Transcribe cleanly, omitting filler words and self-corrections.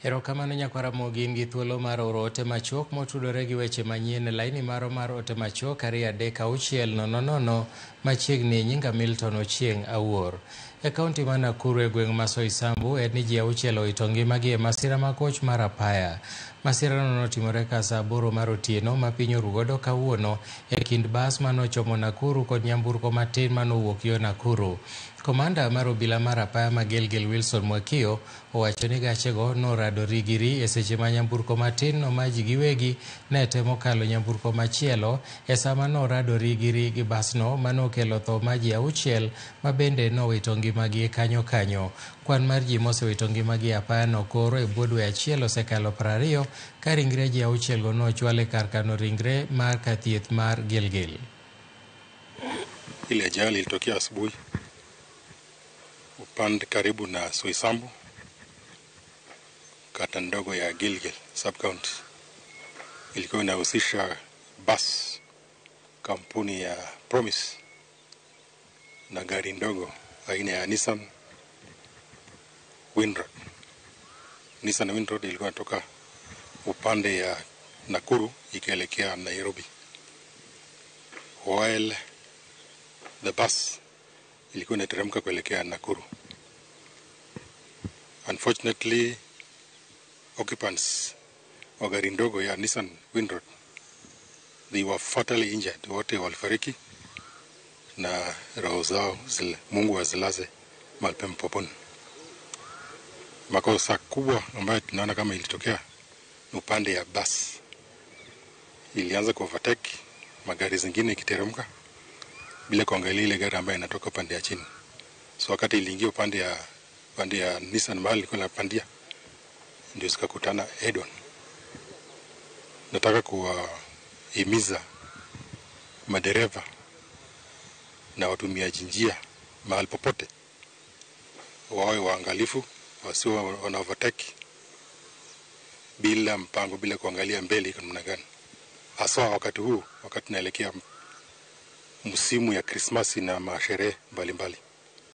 Erokamano nyakwara mogin gi thuolo mar oro ote machuok motudore gi weche manyien e laini maro mar ote machuok 23600 machiegni nyinga Milton Ochieng Awuor. E kaunti ma Nakuru e gweng' ma Soisambu en ni ji 6 owito ngimagi e masira makoch mar apaya. Masirano notimore ka saa 8 mar otieno ma piny orugodo kawuono e kind bas manochomo Nakuru kod nyamburko matin manowuok yo Nakuru. Komanda mar obila mar apaya ma Gilgil Wilson Mwakio owacho ni gachego norado rigiri e seche ma nyamburko matin no maji giwegi ne temo kalo nyamburko machielo e sama norado rigiri gi basno manokelo tho maji 6 ma bende nowito ngimagi kanyo kanyo. Kwan mar ji mosewito ngimagi apaya no koro e bwo dwe achiel osekalo 20 ka ringre ji 6 go nochwal e kar kano ringre mar kathieth mar Gilgil. Ile ajali ilitokea asubuhi upande karibu na Soisambu, kata ndogo ya Gilgil sub-county. Ilikuwa inahusisha bus kampuni ya Promise na gari ndogo aina ya Nissan Windroad. Nissan Windroad ilikuwa inatoka upande ya Nakuru ikielekea Nairobi, while the bus ilikuwa inateremka kuelekea Nakuru. Unfortunately, occupants wa gari ndogo ya Nissan Windroad, they were fatally injured. Wote walifariki na roho zao Mungu azilaze mahali pema peponi. Makosa kubwa ambayo tunaona kama ilitokea ni upande ya bus. Ilianza kuovertake magari zingine ikiteremka bila kuangalia ile gari ambayo inatoka upande ya chini. So wakati iliingia upande ya Nissan mahali ilikuwa inapandia, ndio zikakutana head on. Nataka kuwahimiza madereva na watumiaji njia mahali popote wawe waangalifu, wasiwe wana overtake bila mpango, bila kuangalia mbele iko namna gani. Hasa wakati huu, wakati tunaelekea msimu ya Krismasi na masherehe mbalimbali.